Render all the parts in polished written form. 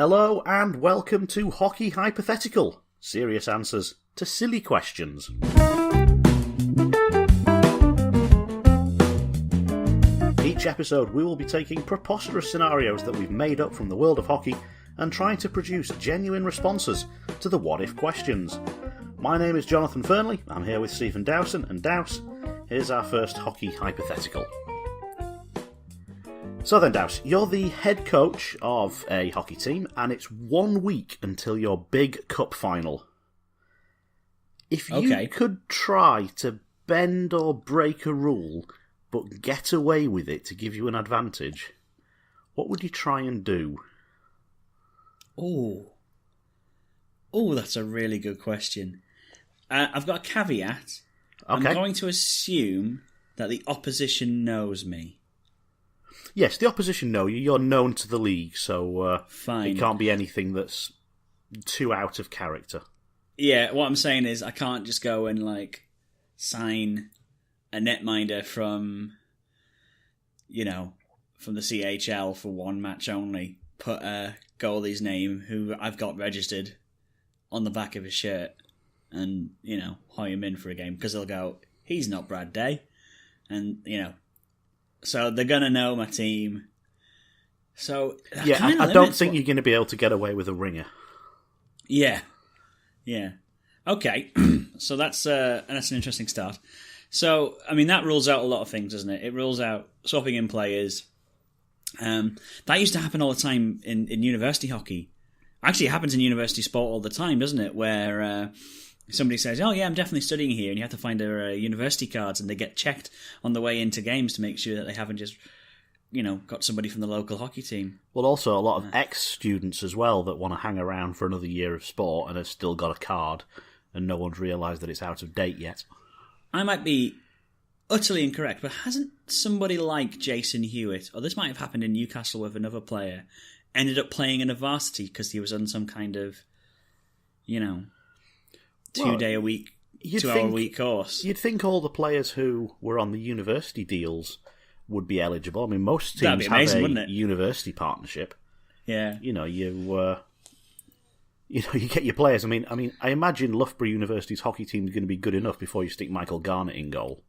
Hello and welcome to Hockey Hypothetical, serious answers to silly questions. Each episode we will be taking preposterous scenarios that we've made up from the world of hockey and trying to produce genuine responses to the what-if questions. My name is Jonathan Fernley, I'm here with Stephen Dowson, and Douse, here's our first Hockey Hypothetical. So then, Douse, you're the head coach of a hockey team, and it's 1 week until your big cup final. If you could try to bend or break a rule, but get away with it to give you an advantage, what would you try and do? Oh, that's a really good question. I've got a caveat. Okay. I'm going to assume that the opposition knows me. Yes, the opposition know you. You're known to the league, so fine. It can't be anything that's too out of character. Yeah, what I'm saying is I can't just go and sign a netminder from the CHL for one match only, put a goalie's name who I've got registered on the back of his shirt and, hire him in for a game because they'll go, he's not Brad Day. And, so they're going to know my team. So I don't think you're going to be able to get away with a ringer. Yeah. Okay, so that's an interesting start. So, that rules out a lot of things, doesn't it? It rules out swapping in players. That used to happen all the time in university hockey. Actually, it happens in university sport all the time, doesn't it? Where somebody says, oh yeah, I'm definitely studying here, and you have to find their university cards, and they get checked on the way into games to make sure that they haven't just, got somebody from the local hockey team. Well, also a lot of ex-students as well that want to hang around for another year of sport and have still got a card, and no one's realised that it's out of date yet. I might be utterly incorrect, but hasn't somebody like Jason Hewitt, or this might have happened in Newcastle with another player, ended up playing in a varsity because he was on some kind of, 2-day-a-week, 2-hour-a-week course? You'd think all the players who were on the university deals would be eligible. Most teams have a university partnership. Yeah. You get your players. I imagine Loughborough University's hockey team is going to be good enough before you stick Michael Garnett in goal.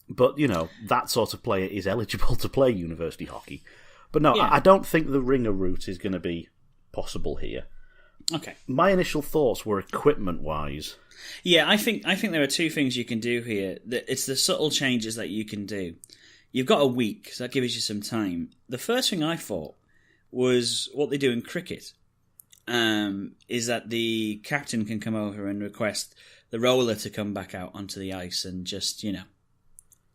But, that sort of player is eligible to play university hockey. But no, I don't think the ringer route is going to be possible here. Okay. My initial thoughts were equipment-wise. Yeah, I think there are two things you can do here. It's the subtle changes that you can do. You've got a week, so that gives you some time. The first thing I thought was what they do in cricket. Is that the captain can come over and request the roller to come back out onto the ice and just, make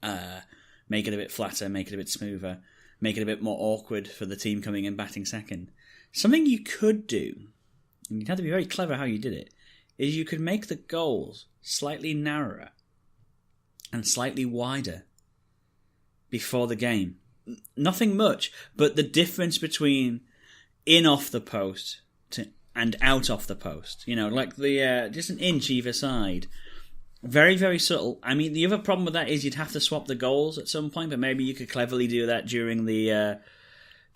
it a bit flatter, make it a bit smoother, make it a bit more awkward for the team coming in batting second. Something you could do, and you'd have to be very clever how you did it, is you could make the goals slightly narrower and slightly wider before the game. Nothing much, but the difference between in off the post and out off the post, the just an inch either side. Very, very subtle. The other problem with that is you'd have to swap the goals at some point, but maybe you could cleverly do that during the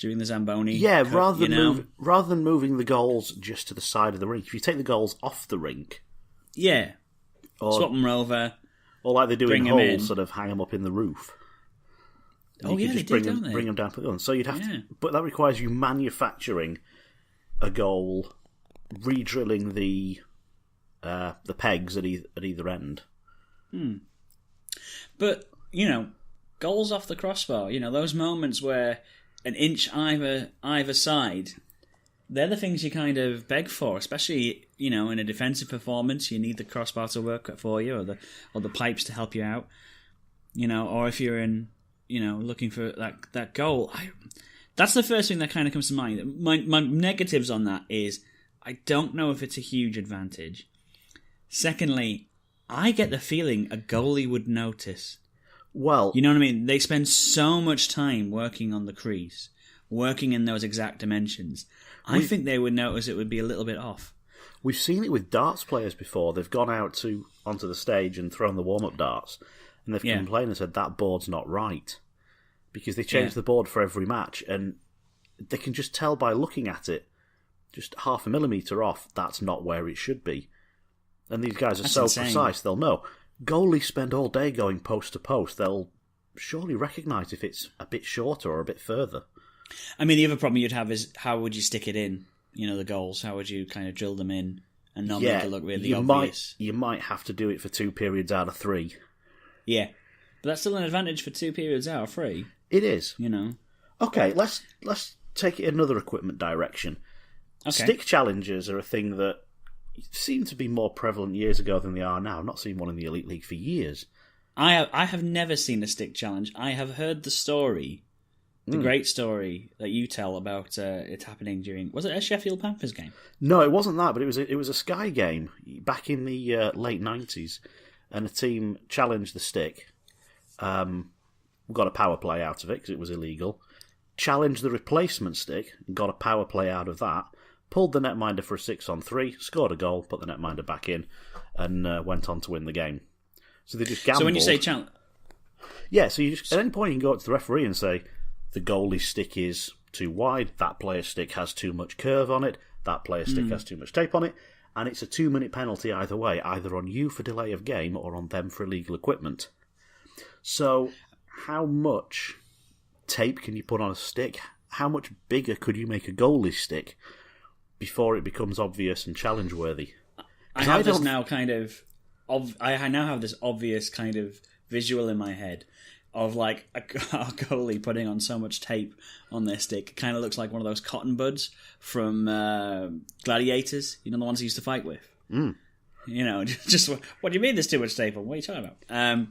Zamboni. Yeah, rather than moving the goals just to the side of the rink, if you take the goals off the rink, swap them over, or like they do in Hull, sort of hang them up in the roof. And they do, don't they? Bring them down, put them on. So you'd have to, but that requires you manufacturing a goal, re-drilling the pegs at either end. But goals off the crossbar. Those moments where an inch either side. They're the things you kind of beg for, especially in a defensive performance. You need the crossbar to work for you, or the pipes to help you out. Or if you're in looking for that goal. That's the first thing that kind of comes to mind. My negatives on that is I don't know if it's a huge advantage. Secondly, I get the feeling a goalie would notice. Well, you know what I mean? They spend so much time working on the crease, working in those exact dimensions. I think they would notice it would be a little bit off. We've seen it with darts players before. They've gone out onto the stage and thrown the warm-up darts, and they've complained and said that board's not right because they change the board for every match, and they can just tell by looking at it, just half a millimetre off, that's not where it should be. And these guys are precise, they'll know. Goalies spend all day going post to post. They'll surely recognise if it's a bit shorter or a bit further. I mean, the other problem you'd have is how would you stick it in? The goals. How would you kind of drill them in and not make it look really obvious? You might have to do it for 2 periods out of 3. Yeah, but that's still an advantage for 2 periods out of 3. It is. Okay, let's take it another equipment direction. Okay. Stick challenges are a thing that seemed to be more prevalent years ago than they are now. I've not seen one in the Elite League for years. I have never seen a stick challenge. I have heard the story, the great story that you tell about it happening during... Was it a Sheffield Panthers game? No, it wasn't that, but it was a Sky game back in the late 90s, and a team challenged the stick. Got a power play out of it because it was illegal. Challenged the replacement stick and got a power play out of that. Pulled the netminder for a 6-on-3, scored a goal, put the netminder back in, and went on to win the game. So they just gambled. So when you say challenge... Yeah, so you just, at any point you can go up to the referee and say, the goalie's stick is too wide, that player's stick has too much curve on it, that player's stick has too much tape on it, and it's a 2-minute penalty either way, either on you for delay of game or on them for illegal equipment. So how much tape can you put on a stick? How much bigger could you make a goalie's stick before it becomes obvious and challenge-worthy? I now have this obvious kind of visual in my head of like a goalie putting on so much tape on their stick. It kind of looks like one of those cotton buds from Gladiators, the ones he used to fight with. Just what do you mean there's too much tape on? What are you talking about?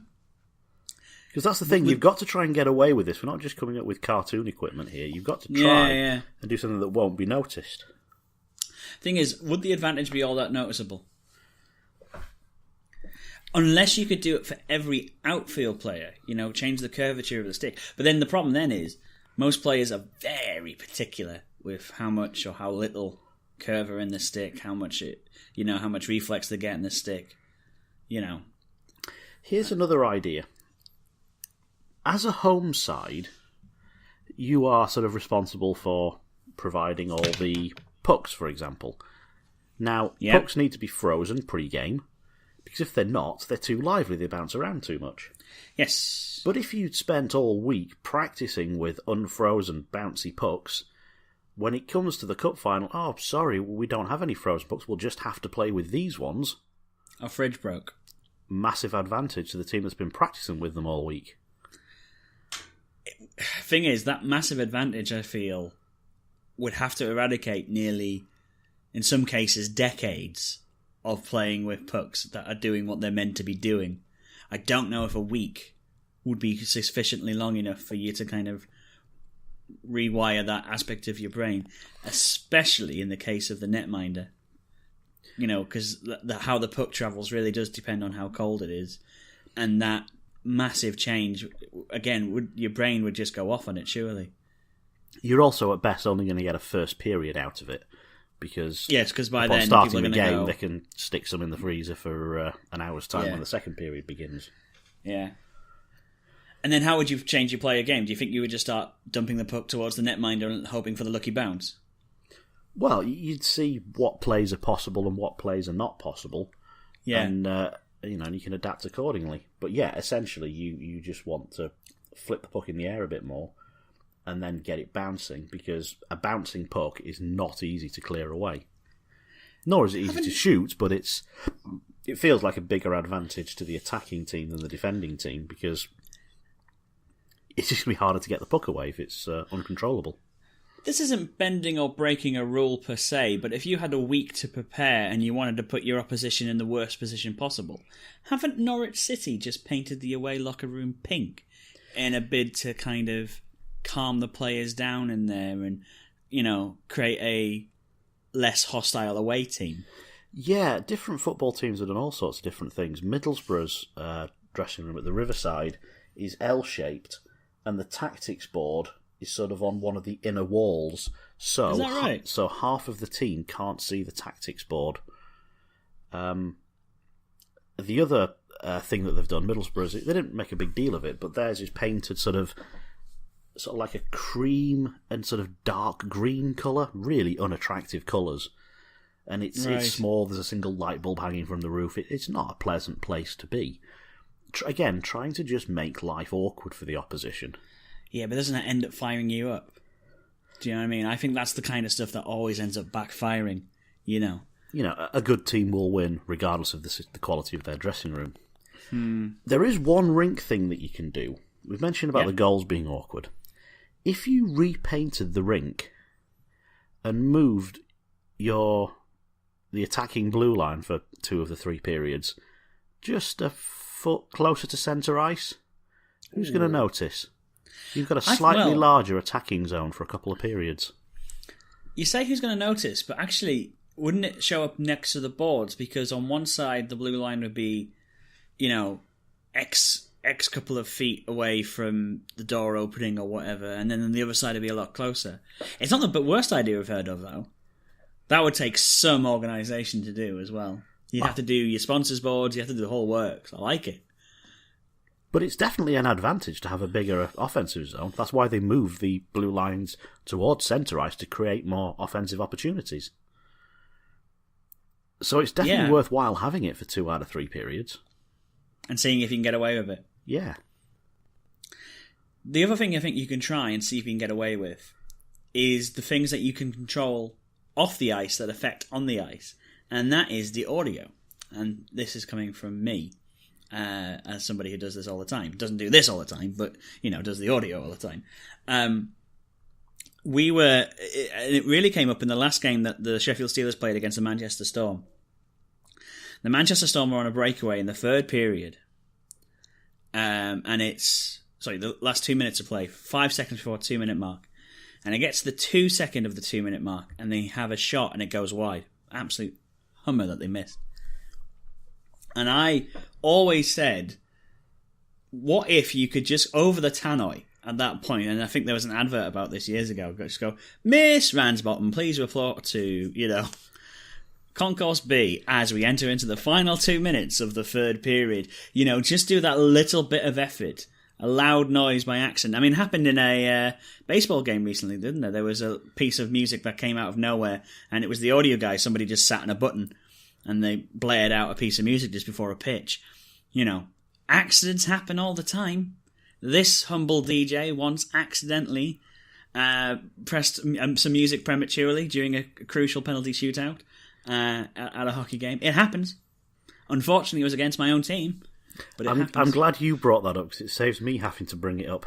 Because that's the thing, you've got to try and get away with this. We're not just coming up with cartoon equipment here. You've got to try and do something that won't be noticed. Thing is, would the advantage be all that noticeable? Unless you could do it for every outfield player, change the curvature of the stick. But then the problem then is, most players are very particular with how much or how little curve are in the stick, how much how much reflex they get in the stick, Here's another idea. As a home side, you are sort of responsible for providing all the pucks, for example. Now, pucks need to be frozen pre-game, because if they're not, they're too lively, they bounce around too much. Yes. But if you'd spent all week practicing with unfrozen, bouncy pucks, when it comes to the cup final, oh, sorry, we don't have any frozen pucks, we'll just have to play with these ones. Our fridge broke. Massive advantage to the team that's been practicing with them all week. Thing is, that massive advantage, I feel, would have to eradicate nearly, in some cases, decades of playing with pucks that are doing what they're meant to be doing. I don't know if a week would be sufficiently long enough for you to kind of rewire that aspect of your brain, especially in the case of the netminder. Because how the puck travels really does depend on how cold it is, and that massive change, again, your brain would just go off on it, surely. You're also at best only going to get a first period out of it, because by upon then starting the game they can stick some in the freezer for an hour's time when the second period begins. Yeah. And then how would you change your player game? Do you think you would just start dumping the puck towards the netminder and hoping for the lucky bounce? Well, you'd see what plays are possible and what plays are not possible. Yeah. And and you can adapt accordingly. But yeah, essentially you just want to flip the puck in the air a bit more and then get it bouncing, because a bouncing puck is not easy to clear away. Nor is it easy to shoot, but it feels like a bigger advantage to the attacking team than the defending team, because it's just going to be harder to get the puck away if it's uncontrollable. This isn't bending or breaking a rule per se, but if you had a week to prepare and you wanted to put your opposition in the worst position possible, haven't Norwich City just painted the away locker room pink in a bid to kind of calm the players down in there and, create a less hostile away team? Yeah, different football teams have done all sorts of different things. Middlesbrough's dressing room at the Riverside is L-shaped, and the tactics board is sort of on one of the inner walls. So, is that right? So half of the team can't see the tactics board. The other thing that they've done, Middlesbrough's, they didn't make a big deal of it, but theirs is painted sort of sort of like a cream and sort of dark green colour, really unattractive colours. And it's small, there's a single light bulb hanging from the roof. It's not a pleasant place to be. Again, trying to just make life awkward for the opposition. Yeah, but doesn't that end up firing you up? Do you know what I mean? I think that's the kind of stuff that always ends up backfiring, you know. You know, a good team will win regardless of the quality of their dressing room. There is one rink thing that you can do. We've mentioned about the goals being awkward. If you repainted the rink and moved the attacking blue line for 2 of the 3 periods just a foot closer to centre ice, who's going to notice? You've got a slightly larger attacking zone for a couple of periods. You say who's going to notice, but actually, wouldn't it show up next to the boards? Because on one side, the blue line would be, you know, X couple of feet away from the door opening or whatever, and then on the other side would be a lot closer. It's not the worst idea I've heard of, though. That would take some organisation to do as well. You'd have to do your sponsors boards, you have to do the whole works. I like it. But it's definitely an advantage to have a bigger offensive zone. That's why they moved the blue lines towards centre ice to create more offensive opportunities. So it's definitely worthwhile having it for 2 out of 3 periods. And seeing if you can get away with it. Yeah. The other thing I think you can try and see if you can get away with is the things that you can control off the ice that affect on the ice. And that is the audio. And this is coming from me, as somebody who does this all the time. Doesn't do this all the time, but, you know, does the audio all the time. It really came up in the last game that the Sheffield Steelers played against the Manchester Storm. The Manchester Storm were on a breakaway in the 3rd period. And it's, the last 2 minutes of play, 5 seconds before 2-minute mark. And it gets to the 2 second of the 2-minute mark, and they have a shot and it goes wide. Absolute hummer that they missed. And I always said, what if you could just, over the tannoy at that point, and I think there was an advert about this years ago, just go, Miss Ransbottom, please report to, you know, Concourse B as we enter into the final 2 minutes of the 3rd period. You know, just do that little bit of effort. A loud noise by accident. I mean, it happened in a baseball game recently, didn't there? There was a piece of music that came out of nowhere, and it was the audio guy. Somebody just sat on a button, and they blared out a piece of music just before a pitch. You know, accidents happen all the time. This humble DJ once accidentally pressed some music prematurely during a crucial penalty shootout at a hockey game. It happens. Unfortunately, it was against my own team. But I'm glad you brought that up because it saves me having to bring it up.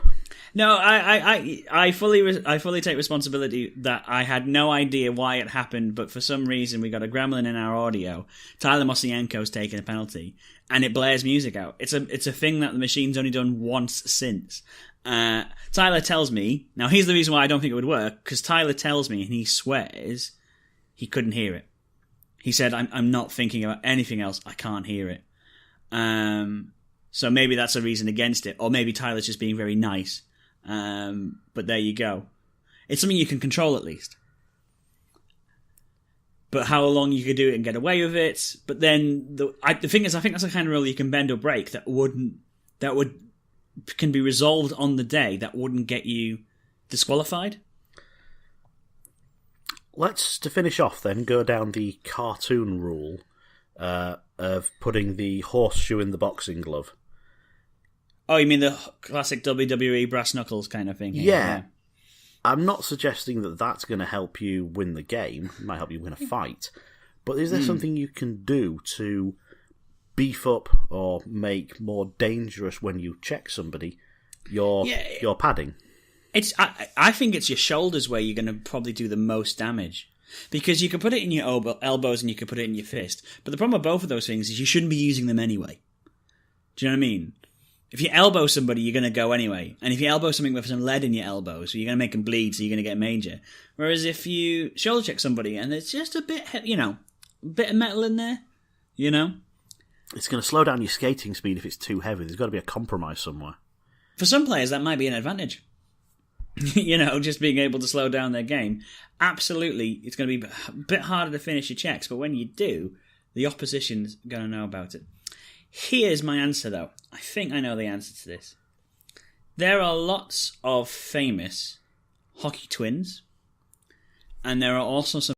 No, I fully take responsibility that I had no idea why it happened, but for some reason we got a gremlin in our audio. Tyler Mosienko's taken a penalty, and it blares music out. It's a thing that the machine's only done once since. Tyler tells me, now here's the reason why I don't think it would work, because Tyler tells me, and he swears, he couldn't hear it. He said, I'm not thinking about anything else, I can't hear it. So maybe that's a reason against it, or maybe Tyler's just being very nice. But there you go. It's something you can control at least. But how long you could do it and get away with it. But then the thing is, I think that's the kind of rule you can bend or break can be resolved on the day that wouldn't get you disqualified. Let's, to finish off then, go down the cartoon rule of putting the horseshoe in the boxing glove. Oh, you mean the classic WWE brass knuckles kind of thing? Yeah. I'm not suggesting that that's going to help you win the game. It might help you win a fight. But is there something you can do to beef up or make more dangerous when you check somebody your padding? I think it's your shoulders where you're going to probably do the most damage. Because you can put it in your elbows and you can put it in your fist. But the problem with both of those things is you shouldn't be using them anyway. Do you know what I mean? If you elbow somebody, you're going to go anyway. And if you elbow something with some lead in your elbows, you're going to make them bleed, so you're going to get major. Whereas if you shoulder check somebody and there's just a bit, a bit of metal in there, It's going to slow down your skating speed if it's too heavy. There's got to be a compromise somewhere. For some players, that might be an advantage. Just being able to slow down their game. Absolutely, it's going to be a bit harder to finish your checks, but when you do, the opposition's going to know about it. Here's my answer, though. I think I know the answer to this. There are lots of famous hockey twins, and there are also some